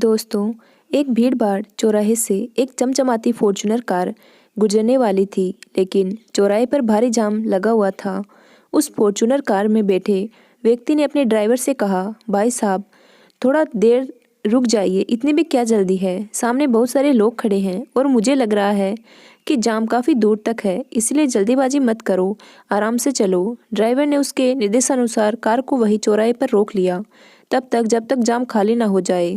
दोस्तों, एक भीड़-भाड़ चौराहे से एक चमचमाती फॉर्च्यूनर कार गुजरने वाली थी, लेकिन चौराहे पर भारी जाम लगा हुआ था। उस फॉर्च्यूनर कार में बैठे व्यक्ति ने अपने ड्राइवर से कहा, भाई साहब, थोड़ा देर रुक जाइए, इतनी भी क्या जल्दी है? सामने बहुत सारे लोग खड़े हैं और मुझे लग रहा है कि जाम काफ़ी दूर तक है, इसलिए जल्दीबाजी मत करो, आराम से चलो। ड्राइवर ने उसके निर्देशानुसार कार को वही चौराहे पर रोक लिया, तब तक जब तक जाम खाली ना हो जाए।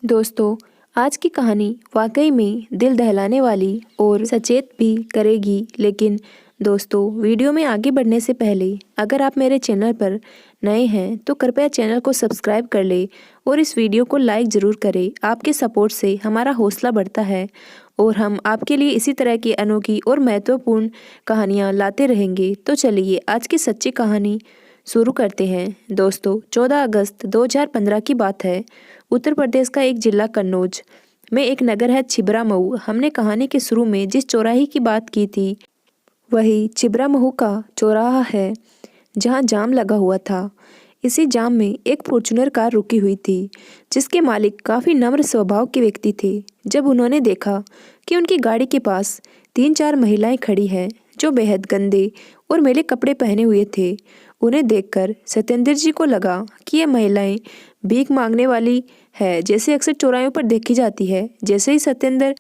दोस्तों, आज की कहानी वाकई में दिल दहलाने वाली और सचेत भी करेगी, लेकिन दोस्तों, वीडियो में आगे बढ़ने से पहले अगर आप मेरे चैनल पर नए हैं तो कृपया चैनल को सब्सक्राइब कर ले और इस वीडियो को लाइक ज़रूर करें। आपके सपोर्ट से हमारा हौसला बढ़ता है और हम आपके लिए इसी तरह की अनोखी और महत्वपूर्ण कहानियाँ लाते रहेंगे। तो चलिए आज की सच्ची कहानी शुरू करते हैं। दोस्तों, 14 अगस्त 2015 की बात है। उत्तर प्रदेश का एक जिला कन्नौज में एक नगर है छिबरामऊ। हमने कहानी के शुरू में जिस चौराहे की बात की थी वही छिबरामऊ का चौराहा है जहां जाम लगा हुआ था। इसी जाम में एक फॉर्च्यूनर कार रुकी हुई थी जिसके मालिक काफ़ी नम्र स्वभाव के व्यक्ति थे। जब उन्होंने देखा कि उनकी गाड़ी के पास 3-4 महिलाएं खड़ी हैं जो बेहद गंदे और मैले कपड़े पहने हुए थे, उन्हें देखकर सत्येंद्र जी को लगा कि ये महिलाएं भीख मांगने वाली है, जैसे अक्सर चौराहों पर देखी जाती है। जैसे ही सत्येंद्र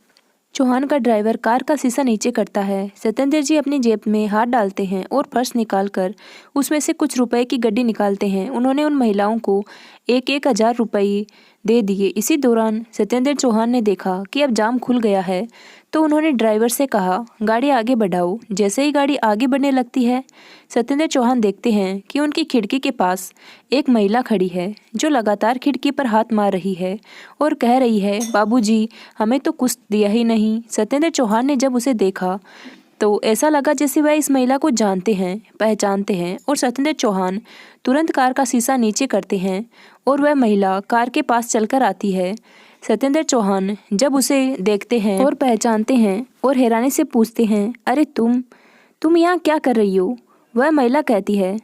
चौहान का ड्राइवर कार का शीशा नीचे करता है, सत्येंद्र जी अपनी जेब में हाथ डालते हैं और पर्स निकालकर उसमें से कुछ रुपए की गड्डी निकालते हैं। उन्होंने उन महिलाओं को 1,000 रुपये दे दिए। इसी दौरान सत्येंद्र चौहान ने देखा कि अब जाम खुल गया है, तो उन्होंने ड्राइवर से कहा, गाड़ी आगे बढ़ाओ। जैसे ही गाड़ी आगे बढ़ने लगती है, सत्येंद्र चौहान देखते हैं कि उनकी खिड़की के पास एक महिला खड़ी है जो लगातार खिड़की पर हाथ मार रही है और कह रही है, बाबूजी, हमें तो कुछ दिया ही नहीं। सत्येंद्र चौहान ने जब उसे देखा तो ऐसा लगा जैसे वह इस महिला को जानते हैं, पहचानते हैं, और सत्येंद्र चौहान तुरंत कार का शीशा नीचे करते हैं और वह महिला कार के पास चलकर आती है। सत्येंद्र चौहान जब उसे देखते हैं और पहचानते हैं और हैरानी से पूछते हैं, अरे तुम यहाँ क्या कर रही हो? वह महिला कहती है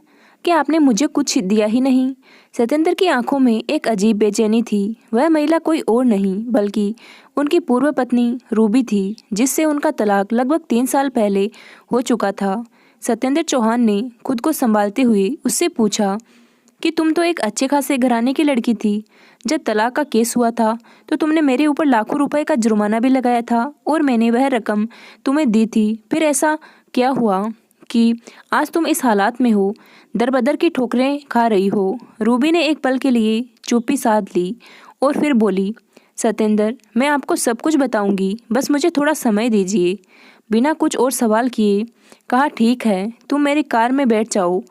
कि आपने मुझे कुछ दिया ही नहीं। सत्येंद्र की आंखों में एक अजीब बेचैनी थी। वह महिला कोई और नहीं बल्कि उनकी पूर्व पत्नी रूबी थी, जिससे उनका तलाक लगभग 3 साल पहले हो चुका था। सत्येंद्र चौहान ने खुद को संभालते हुए उससे पूछा कि तुम तो एक अच्छे खासे घराने की लड़की थी। जब तलाक का केस हुआ था तो तुमने मेरे ऊपर लाखों रुपए का जुर्माना भी लगाया था और मैंने वह रकम तुम्हें दी थी। फिर ऐसा क्या हुआ कि आज तुम इस हालात में हो, दर-बदर की ठोकरें खा रही हो? रूबी ने एक पल के लिए चुप्पी साध ली और फिर बोली, सत्येंद्र, मैं आपको सब कुछ बताऊंगी, बस मुझे थोड़ा समय दीजिए। बिना कुछ और सवाल किए कहा, ठीक है, तुम मेरी कार में बैठ जाओ।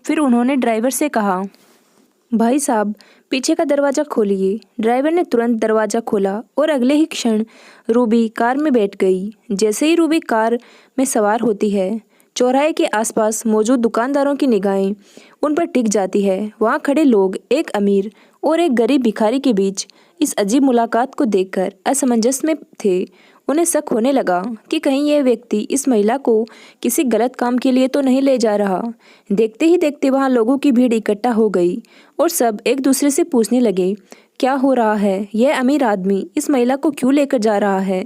फिर उन्होंने ड्राइवर से कहा, भाई साहब, पीछे का दरवाज़ा खोलिए। ड्राइवर ने तुरंत दरवाज़ा खोला और अगले ही क्षण रूबी कार में बैठ गई। जैसे ही रूबी कार में सवार होती है, चौराहे के आसपास मौजूद दुकानदारों की निगाहें उन पर टिक जाती है। वहाँ खड़े लोग एक अमीर और एक गरीब भिखारी के बीच इस अजीब मुलाकात को देखकर असमंजस में थे। उन्हें शक होने लगा कि कहीं यह व्यक्ति इस महिला को किसी गलत काम के लिए तो नहीं ले जा रहा। देखते ही देखते वहाँ लोगों की भीड़ इकट्ठा हो गई और सब एक दूसरे से पूछने लगे, क्या हो रहा है? यह अमीर आदमी इस महिला को क्यों लेकर जा रहा है?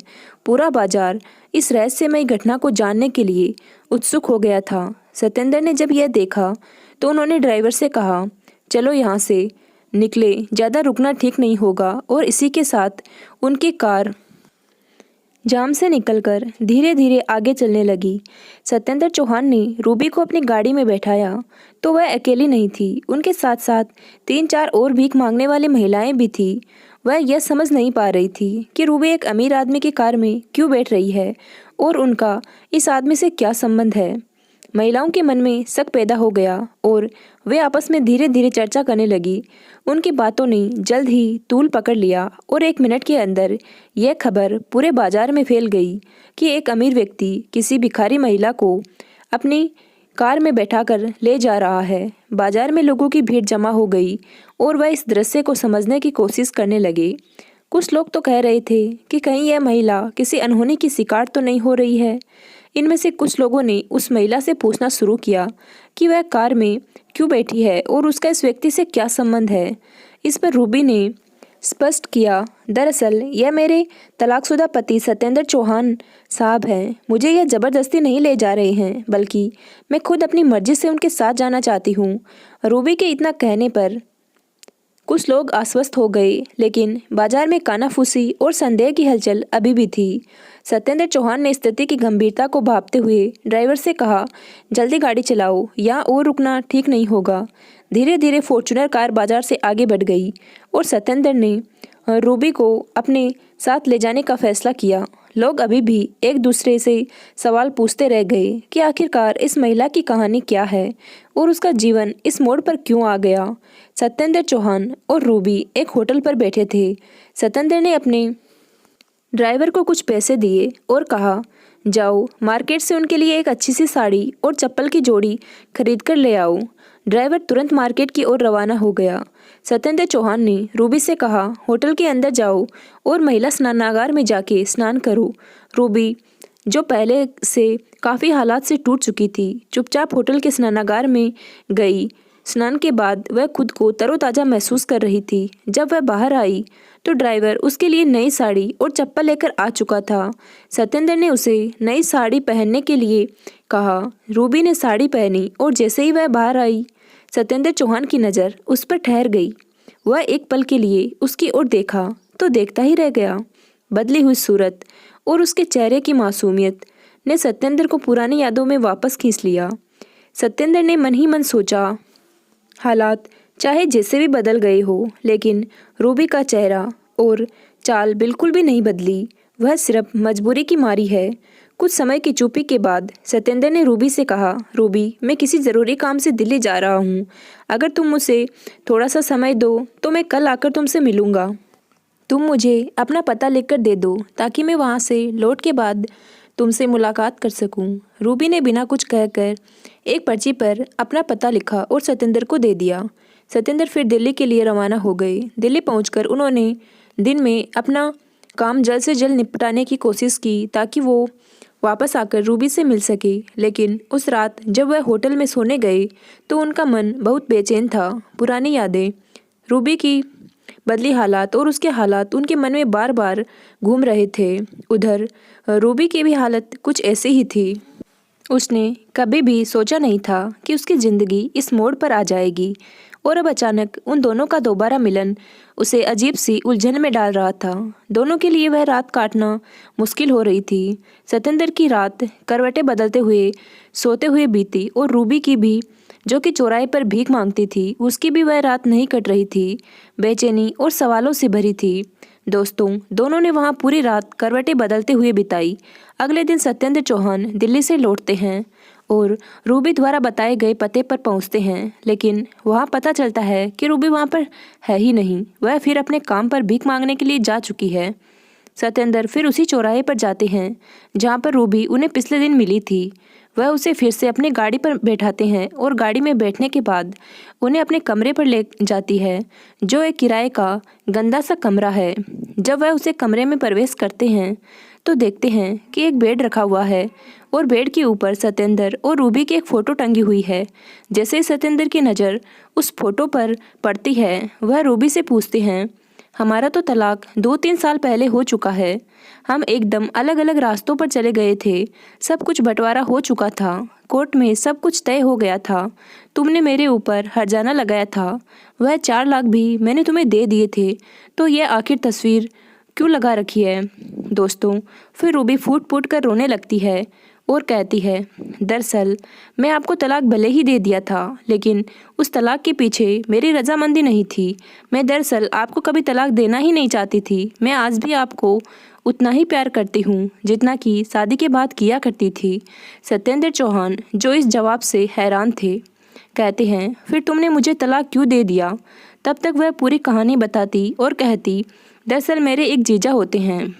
पूरा बाजार इस रहस्यमयी घटना को जानने के लिए उत्सुक हो गया था। सत्येंद्र ने जब यह देखा तो उन्होंने ड्राइवर से कहा, चलो यहाँ से निकले, ज़्यादा रुकना ठीक नहीं होगा। और इसी के साथ उनकी कार जाम से निकलकर धीरे धीरे आगे चलने लगी। सत्येंद्र चौहान ने रूबी को अपनी गाड़ी में बैठाया तो वह अकेली नहीं थी, उनके साथ साथ 3-4 और भीख मांगने वाली महिलाएं भी थी। वह यह समझ नहीं पा रही थी कि रूबी एक अमीर आदमी की कार में क्यों बैठ रही है और उनका इस आदमी से क्या संबंध है। महिलाओं के मन में शक पैदा हो गया और वे आपस में धीरे धीरे चर्चा करने लगी। उनकी बातों ने जल्द ही तूल पकड़ लिया और 1 मिनट के अंदर यह खबर पूरे बाजार में फैल गई कि एक अमीर व्यक्ति किसी भिखारी महिला को अपनी कार में बैठाकर ले जा रहा है। बाजार में लोगों की भीड़ जमा हो गई और वह इस दृश्य को समझने की कोशिश करने लगे। कुछ लोग तो कह रहे थे कि कहीं यह महिला किसी अनहोनी की शिकार तो नहीं हो रही है। इनमें से कुछ लोगों ने उस महिला से पूछना शुरू किया कि वह कार में क्यों बैठी है और उसका इस व्यक्ति से क्या संबंध है। इस पर रूबी ने स्पष्ट किया, दरअसल यह मेरे तलाकशुदा पति सत्येंद्र चौहान साहब हैं। मुझे यह ज़बरदस्ती नहीं ले जा रहे हैं, बल्कि मैं खुद अपनी मर्जी से उनके साथ जाना चाहती हूँ। रूबी के इतना कहने पर कुछ लोग आश्वस्त हो गए, लेकिन बाजार में कानाफूसी और संदेह की हलचल अभी भी थी। सत्येंद्र चौहान ने स्थिति की गंभीरता को भांपते हुए ड्राइवर से कहा, जल्दी गाड़ी चलाओ, यहाँ और रुकना ठीक नहीं होगा। धीरे धीरे फॉर्च्यूनर कार बाजार से आगे बढ़ गई और सत्येंद्र ने रूबी को अपने साथ ले जाने का फैसला किया। लोग अभी भी एक दूसरे से सवाल पूछते रह गए कि आखिरकार इस महिला की कहानी क्या है और उसका जीवन इस मोड़ पर क्यों आ गया। सत्येंद्र चौहान और रूबी एक होटल पर बैठे थे। सत्येंद्र ने अपने ड्राइवर को कुछ पैसे दिए और कहा, जाओ मार्केट से उनके लिए एक अच्छी सी साड़ी और चप्पल की जोड़ी खरीद कर ले आओ। ड्राइवर तुरंत मार्केट की ओर रवाना हो गया। सत्येंद्र चौहान ने रूबी से कहा, होटल के अंदर जाओ और महिला स्नानागार में जाके स्नान करो। रूबी, जो पहले से काफ़ी हालात से टूट चुकी थी, चुपचाप होटल के स्नानागार में गई। स्नान के बाद वह खुद को तरोताज़ा महसूस कर रही थी। जब वह बाहर आई तो ड्राइवर उसके लिए नई साड़ी और चप्पल लेकर आ चुका था। सत्येंद्र ने उसे नई साड़ी पहनने के लिए कहा। रूबी ने साड़ी पहनी और जैसे ही वह बाहर आई, सत्येंद्र चौहान की नज़र उस पर ठहर गई। वह एक पल के लिए उसकी ओर देखा तो देखता ही रह गया। बदली हुई सूरत और उसके चेहरे की मासूमियत ने सत्येंद्र को पुरानी यादों में वापस खींच लिया। सत्येंद्र ने मन ही मन सोचा, हालात चाहे जैसे भी बदल गए हो, लेकिन रूबी का चेहरा और चाल बिल्कुल भी नहीं बदली। वह सिर्फ मजबूरी की मारी है। कुछ समय की चुप्पी के बाद सत्येंद्र ने रूबी से कहा, रूबी, मैं किसी ज़रूरी काम से दिल्ली जा रहा हूँ। अगर तुम मुझे थोड़ा सा समय दो तो मैं कल आकर तुमसे मिलूँगा। तुम मुझे अपना पता लिखकर दे दो ताकि मैं वहाँ से लौट के बाद तुमसे मुलाकात कर सकूं। रूबी ने बिना कुछ कहकर एक पर्ची पर अपना पता लिखा और सत्येंद्र को दे दिया। सत्येंद्र फिर दिल्ली के लिए रवाना हो गए। दिल्ली पहुंचकर उन्होंने दिन में अपना काम जल्द से जल्द निपटाने की कोशिश की ताकि वो वापस आकर रूबी से मिल सके। लेकिन उस रात जब वह होटल में सोने गए तो उनका मन बहुत बेचैन था। पुरानी यादें, रूबी की बदली हालात और उसके हालात उनके मन में बार बार घूम रहे थे। उधर रूबी की भी हालत कुछ ऐसी ही थी। उसने कभी भी सोचा नहीं था कि उसकी ज़िंदगी इस मोड़ पर आ जाएगी और अब अचानक उन दोनों का दोबारा मिलन उसे अजीब सी उलझन में डाल रहा था। दोनों के लिए वह रात काटना मुश्किल हो रही थी। सत्येंद्र की रात करवटें बदलते हुए सोते हुए बीती और रूबी की भी, जो कि चौराहे पर भीख मांगती थी, उसकी भी वह रात नहीं कट रही थी। बेचैनी और सवालों से भरी थी। दोस्तों, दोनों ने वहाँ पूरी रात करवटें बदलते हुए बिताई। अगले दिन सत्येंद्र चौहान दिल्ली से लौटते हैं और रूबी द्वारा बताए गए पते पर पहुंचते हैं, लेकिन वहां पता चलता है कि रूबी वहां पर है ही नहीं। वह फिर अपने काम पर भीख मांगने के लिए जा चुकी है। सत्येंद्र फिर उसी चौराहे पर जाते हैं जहां पर रूबी उन्हें पिछले दिन मिली थी। वह उसे फिर से अपनी गाड़ी पर बैठाते हैं और गाड़ी में बैठने के बाद उन्हें अपने कमरे पर ले जाती है, जो एक किराए का गंदा सा कमरा है। जब वह उसे कमरे में प्रवेश करते हैं तो देखते हैं कि एक बेड रखा हुआ है और बेड के ऊपर सत्येंद्र और रूबी की एक फ़ोटो टंगी हुई है। जैसे सत्येंद्र की नज़र उस फोटो पर पड़ती है, वह रूबी से पूछते हैं, हमारा तो तलाक 2-3 साल पहले हो चुका है। हम एकदम अलग अलग रास्तों पर चले गए थे। सब कुछ बंटवारा हो चुका था। कोर्ट में सब कुछ तय हो गया था। तुमने मेरे ऊपर हर्जाना लगाया था। वह 4 लाख भी मैंने तुम्हें दे दिए थे। तो यह आखिर तस्वीर क्यों लगा रखी है? दोस्तों, फिर रूबी फूट फूट कर रोने लगती है और कहती है, दरअसल मैं आपको तलाक भले ही दे दिया था, लेकिन उस तलाक के पीछे मेरी रजामंदी नहीं थी। मैं दरअसल आपको कभी तलाक देना ही नहीं चाहती थी। मैं आज भी आपको उतना ही प्यार करती हूँ जितना कि शादी के बाद किया करती थी। सत्येंद्र चौहान, जो इस जवाब से हैरान थे, कहते हैं, फिर तुमने मुझे तलाक क्यों दे दिया? तब तक वह पूरी कहानी बताती और कहती, दरअसल मेरे एक जीजा होते हैं,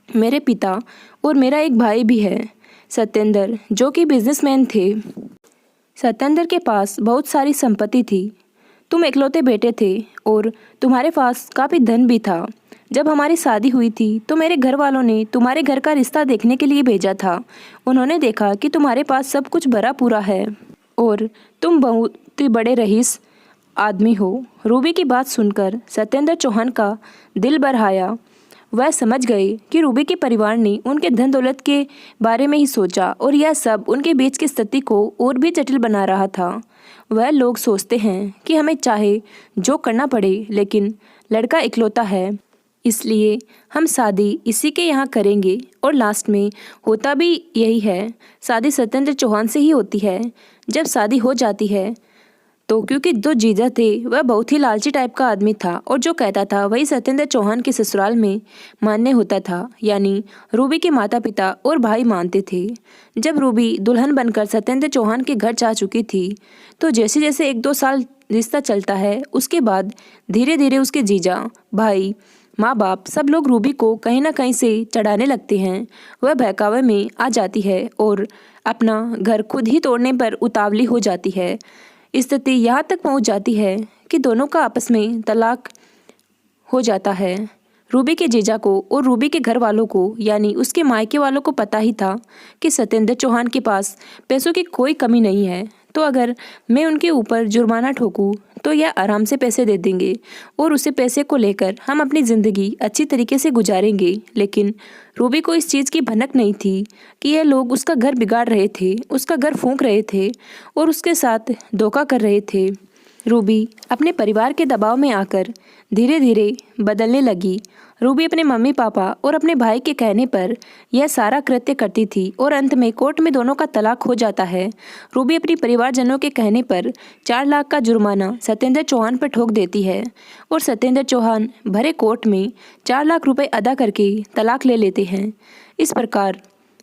मेरे पिता और मेरा एक भाई भी है, सत्येंद्र, जो कि बिजनेसमैन थे। सत्येंद्र के पास बहुत सारी संपत्ति थी। तुम इकलौते बेटे थे और तुम्हारे पास काफ़ी धन भी था। जब हमारी शादी हुई थी तो मेरे घर वालों ने तुम्हारे घर का रिश्ता देखने के लिए भेजा था। उन्होंने देखा कि तुम्हारे पास सब कुछ भरा पूरा है और तुम बहुत ही बड़े रईस आदमी हो। रूबी की बात सुनकर सत्येंद्र चौहान का दिल भर आया। वह समझ गए कि रूबी के परिवार ने उनके धन दौलत के बारे में ही सोचा और यह सब उनके बीच की स्थिति को और भी जटिल बना रहा था। वह लोग सोचते हैं कि हमें चाहे जो करना पड़े, लेकिन लड़का इकलौता है, इसलिए हम शादी इसी के यहाँ करेंगे। और लास्ट में होता भी यही है। शादी सत्येंद्र चौहान से ही होती है। जब शादी हो जाती है तो क्योंकि जो जीजा थे वह बहुत ही लालची टाइप का आदमी था और जो कहता था वही सत्येंद्र चौहान के ससुराल में मान्य होता था, यानी रूबी के माता पिता और भाई मानते थे। जब रूबी दुल्हन बनकर सत्येंद्र चौहान के घर जा चुकी थी तो जैसे जैसे 1-2 साल रिश्ता चलता है, उसके बाद धीरे धीरे उसके जीजा, भाई, माँ बाप सब लोग रूबी को कहीं ना कहीं से चढ़ाने लगते हैं। वह बहकावे में आ जाती है और अपना घर खुद ही तोड़ने पर उतावली हो जाती है। स्थिति यहाँ तक पहुँच जाती है कि दोनों का आपस में तलाक हो जाता है। रूबी के जीजा को और रूबी के घर वालों को यानी उसके मायके वालों को पता ही था कि सत्येंद्र चौहान के पास पैसों की कोई कमी नहीं है, तो अगर मैं उनके ऊपर जुर्माना ठोकूं तो यह आराम से पैसे दे देंगे और उसे पैसे को लेकर हम अपनी ज़िंदगी अच्छी तरीके से गुजारेंगे। लेकिन रूबी को इस चीज़ की भनक नहीं थी कि यह लोग उसका घर बिगाड़ रहे थे, उसका घर फूंक रहे थे और उसके साथ धोखा कर रहे थे। रूबी अपने परिवार के दबाव में आकर धीरे धीरे बदलने लगी। रूबी अपने मम्मी पापा और अपने भाई के कहने पर यह सारा कृत्य करती थी और अंत में कोर्ट में दोनों का तलाक हो जाता है। रूबी अपनी परिवारजनों के कहने पर 4 लाख का जुर्माना सत्येंद्र चौहान पर ठोक देती है और सत्येंद्र चौहान भरे कोर्ट में 4 लाख रुपए अदा करके तलाक ले लेते हैं। इस प्रकार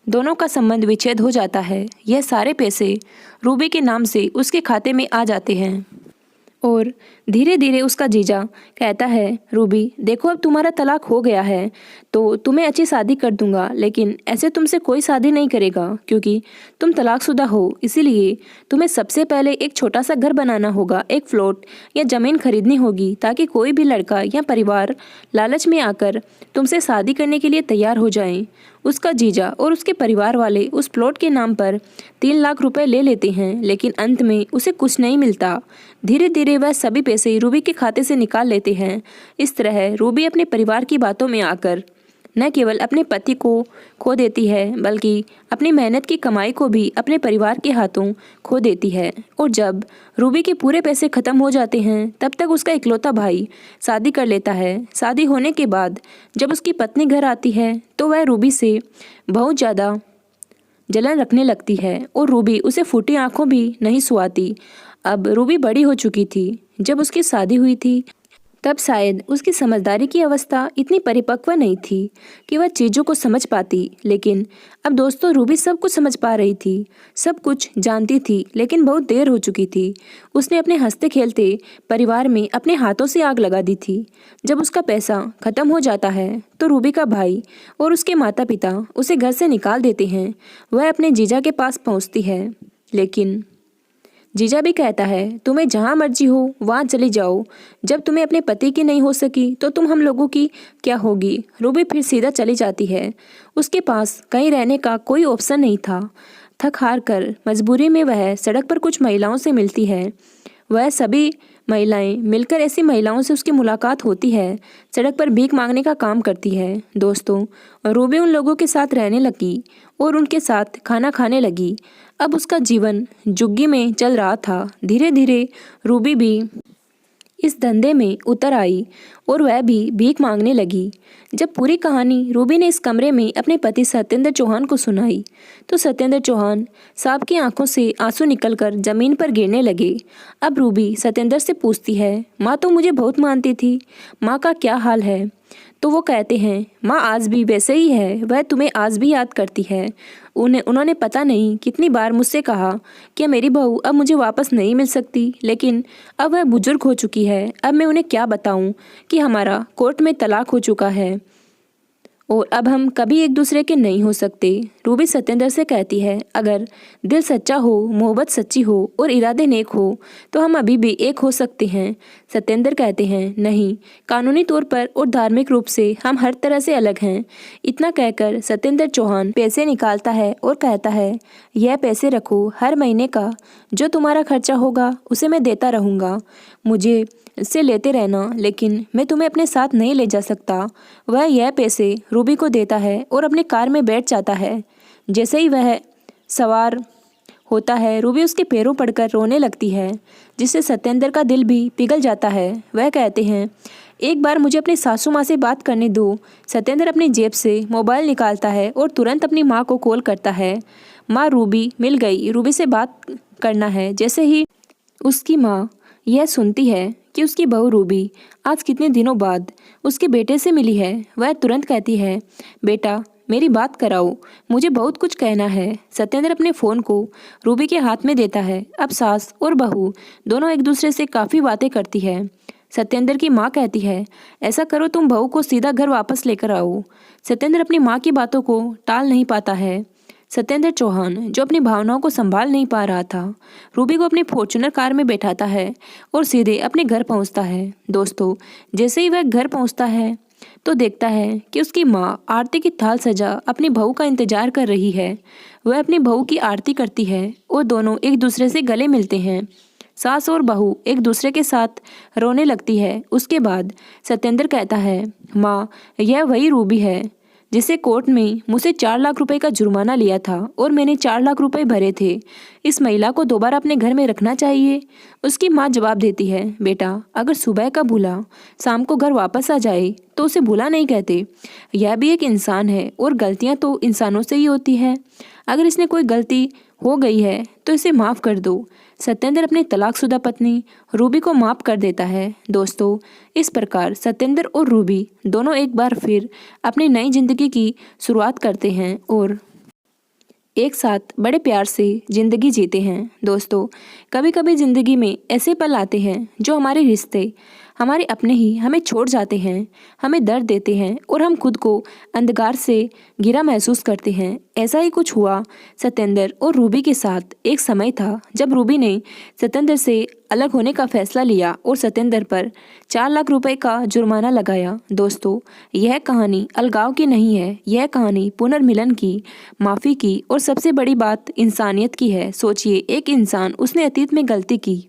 दोनों का संबंध विच्छेद हो जाता है। यह सारे पैसे रूबी के नाम से उसके खाते में आ जाते हैं और धीरे धीरे उसका जीजा कहता है, रूबी देखो अब तुम्हारा तलाक हो गया है तो तुम्हें अच्छी शादी कर दूंगा, लेकिन ऐसे तुमसे कोई शादी नहीं करेगा क्योंकि तुम तलाकशुदा हो। इसीलिए तुम्हें सबसे पहले एक छोटा सा घर बनाना होगा, एक प्लॉट या ज़मीन खरीदनी होगी ताकि कोई भी लड़का या परिवार लालच में आकर तुमसे शादी करने के लिए तैयार हो जाएं। उसका जीजा और उसके परिवार वाले उस प्लॉट के नाम पर 3 लाख रुपए ले लेते हैं, लेकिन अंत में उसे कुछ नहीं मिलता। धीरे धीरे वह सभी पैसे रूबी के खाते से निकाल लेते हैं। इस तरह रूबी अपने परिवार की बातों में आकर न केवल अपने पति को खो देती है बल्कि अपनी मेहनत की कमाई को भी अपने परिवार के हाथों खो देती है। और जब रूबी के पूरे पैसे ख़त्म हो जाते हैं तब तक उसका इकलौता भाई शादी कर लेता है। शादी होने के बाद जब उसकी पत्नी घर आती है तो वह रूबी से बहुत ज़्यादा जलन रखने लगती है और रूबी उसे फूटी आंखों भी नहीं सुहाती। अब रूबी बड़ी हो चुकी थी। जब उसकी शादी हुई थी तब शायद उसकी समझदारी की अवस्था इतनी परिपक्व नहीं थी कि वह चीज़ों को समझ पाती, लेकिन अब दोस्तों रूबी सब कुछ समझ पा रही थी, सब कुछ जानती थी, लेकिन बहुत देर हो चुकी थी। उसने अपने हंसते खेलते परिवार में अपने हाथों से आग लगा दी थी। जब उसका पैसा ख़त्म हो जाता है तो रूबी का भाई और उसके माता पिता उसे घर से निकाल देते हैं। वह अपने जीजा के पास पहुँचती है, लेकिन जीजा भी कहता है तुम्हें जहाँ मर्जी हो वहाँ चली जाओ, जब तुम्हें अपने पति की नहीं हो सकी तो तुम हम लोगों की क्या होगी। रूबी फिर सीधा चली जाती है। उसके पास कहीं रहने का कोई ऑप्शन नहीं था। थक हार कर मजबूरी में वह सड़क पर कुछ महिलाओं से मिलती है। वह सभी महिलाएं मिलकर ऐसी महिलाओं से उसकी मुलाकात होती है, सड़क पर भीख मांगने का काम करती है। दोस्तों रूबी उन लोगों के साथ रहने लगी और उनके साथ खाना खाने लगी। अब उसका जीवन झुग्गी में चल रहा था। धीरे धीरे रूबी भी इस धंधे में उतर आई और वह भी भीख मांगने लगी। जब पूरी कहानी रूबी ने इस कमरे में अपने पति सत्येंद्र चौहान को सुनाई तो सत्येंद्र चौहान साहब की आंखों से आंसू निकलकर जमीन पर गिरने लगे। अब रूबी सत्येंद्र से पूछती है, माँ तो मुझे बहुत मानती थी, माँ का क्या हाल है? तो वो कहते हैं, माँ आज भी वैसे ही है, वह तुम्हें आज भी याद करती है। उन्होंने पता नहीं कितनी बार मुझसे कहा कि मेरी बहू अब मुझे वापस नहीं मिल सकती, लेकिन अब वह बुजुर्ग हो चुकी है। अब मैं उन्हें क्या बताऊं कि हमारा कोर्ट में तलाक हो चुका है और अब हम कभी एक दूसरे के नहीं हो सकते। रूबी सत्येंद्र से कहती है, अगर दिल सच्चा हो, मोहब्बत सच्ची हो और इरादे नेक हो तो हम अभी भी एक हो सकते हैं। सत्येंद्र कहते हैं, नहीं, कानूनी तौर पर और धार्मिक रूप से हम हर तरह से अलग हैं। इतना कहकर सत्येंद्र चौहान पैसे निकालता है और कहता है, यह पैसे रखो, हर महीने का जो तुम्हारा खर्चा होगा उसे मैं देता रहूँगा। मुझे इससे लेते रहना, लेकिन मैं तुम्हें अपने साथ नहीं ले जा सकता। वह यह पैसे रूबी को देता है और अपनी कार में बैठ जाता है। जैसे ही वह सवार होता है, रूबी उसके पैरों पड़कर रोने लगती है, जिससे सत्येंद्र का दिल भी पिघल जाता है। वह कहते हैं, एक बार मुझे अपनी सासू माँ से बात करने दो। सत्येंद्र अपनी जेब से मोबाइल निकालता है और तुरंत अपनी माँ को कॉल करता है। माँ, रूबी मिल गई, रूबी से बात करना है। जैसे ही उसकी माँ यह सुनती है कि उसकी बहू रूबी आज कितने दिनों बाद उसके बेटे से मिली है, वह तुरंत कहती है, बेटा मेरी बात कराओ, मुझे बहुत कुछ कहना है। सत्येंद्र अपने फ़ोन को रूबी के हाथ में देता है। अब सास और बहू दोनों एक दूसरे से काफ़ी बातें करती है। सत्येंद्र की माँ कहती है, ऐसा करो तुम बहू को सीधा घर वापस लेकर आओ। सत्येंद्र अपनी माँ की बातों को टाल नहीं पाता है। सत्येंद्र चौहान, जो अपनी भावनाओं को संभाल नहीं पा रहा था, रूबी को अपनी फॉर्च्यूनर कार में बैठाता है और सीधे अपने घर पहुंचता है। दोस्तों, जैसे ही वह घर पहुंचता है तो देखता है कि उसकी माँ आरती की थाल सजा अपनी बहू का इंतजार कर रही है। वह अपनी बहू की आरती करती है और दोनों एक दूसरे से गले मिलते हैं। सास और बहू एक दूसरे के साथ रोने लगती है। उसके बाद सत्येंद्र कहता है, माँ, यह वही रूबी है जिसे कोर्ट में मुझसे 4 लाख रुपए का जुर्माना लिया था और मैंने 4 लाख रुपए भरे थे। इस महिला को दोबारा अपने घर में रखना चाहिए। उसकी माँ जवाब देती है, बेटा, अगर सुबह का भूला शाम को घर वापस आ जाए तो उसे भूला नहीं कहते। यह भी एक इंसान है और गलतियाँ तो इंसानों से ही होती है। अगर इसने कोई गलती हो गई है तो इसे माफ़ कर दो। सत्येंद्र अपनी तलाकशुदा पत्नी रूबी को माफ़ कर देता है। दोस्तों, इस प्रकार सत्येंद्र और रूबी दोनों एक बार फिर अपनी नई जिंदगी की शुरुआत करते हैं और एक साथ बड़े प्यार से ज़िंदगी जीते हैं। दोस्तों, कभी कभी ज़िंदगी में ऐसे पल आते हैं जो हमारे रिश्ते, हमारे अपने ही हमें छोड़ जाते हैं, हमें दर्द देते हैं और हम खुद को अंधकार से घिरा महसूस करते हैं। ऐसा ही कुछ हुआ सत्येंद्र और रूबी के साथ। एक समय था जब रूबी ने सत्येंद्र से अलग होने का फैसला लिया और सत्येंद्र पर 4 लाख रुपए का जुर्माना लगाया। दोस्तों, यह कहानी अलगाव की नहीं है, यह कहानी पुनर्मिलन की, माफ़ी की और सबसे बड़ी बात इंसानियत की है। सोचिए, एक इंसान, उसने अतीत में गलती की,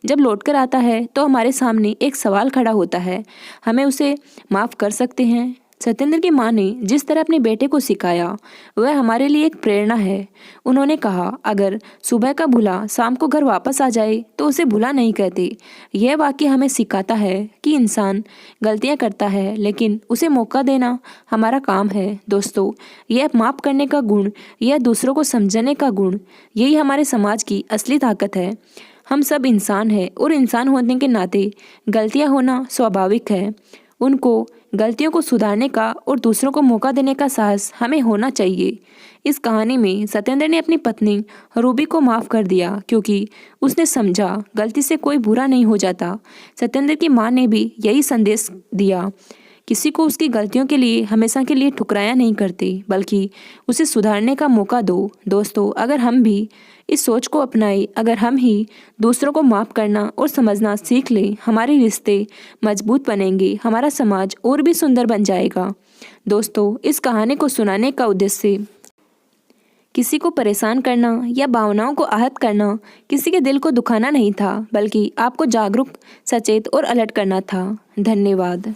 जब लौटकर आता है तो हमारे सामने एक सवाल खड़ा होता है, हमें उसे माफ़ कर सकते हैं? सत्येंद्र की माँ ने जिस तरह अपने बेटे को सिखाया वह हमारे लिए एक प्रेरणा है। उन्होंने कहा, अगर सुबह का भूला शाम को घर वापस आ जाए तो उसे भूला नहीं कहते। यह वाक्य हमें सिखाता है कि इंसान गलतियाँ करता है, लेकिन उसे मौका देना हमारा काम है। दोस्तों, यह माफ़ करने का गुण, यह दूसरों को समझने का गुण, यही हमारे समाज की असली ताकत है। हम सब इंसान हैं और इंसान होने के नाते गलतियां होना स्वाभाविक है। उनको गलतियों को सुधारने का और दूसरों को मौका देने का साहस हमें होना चाहिए। इस कहानी में सत्येंद्र ने अपनी पत्नी रूबी को माफ़ कर दिया क्योंकि उसने समझा गलती से कोई बुरा नहीं हो जाता। सत्येंद्र की माँ ने भी यही संदेश दिया, किसी को उसकी गलतियों के लिए हमेशा के लिए ठुकराया नहीं करते, बल्कि उसे सुधारने का मौका दो। दोस्तों, अगर हम भी इस सोच को अपनाएं, अगर हम ही दूसरों को माफ़ करना और समझना सीख लें, हमारे रिश्ते मजबूत बनेंगे, हमारा समाज और भी सुंदर बन जाएगा। दोस्तों, इस कहानी को सुनाने का उद्देश्य किसी को परेशान करना या भावनाओं को आहत करना, किसी के दिल को दुखाना नहीं था, बल्कि आपको जागरूक, सचेत और अलर्ट करना था। धन्यवाद।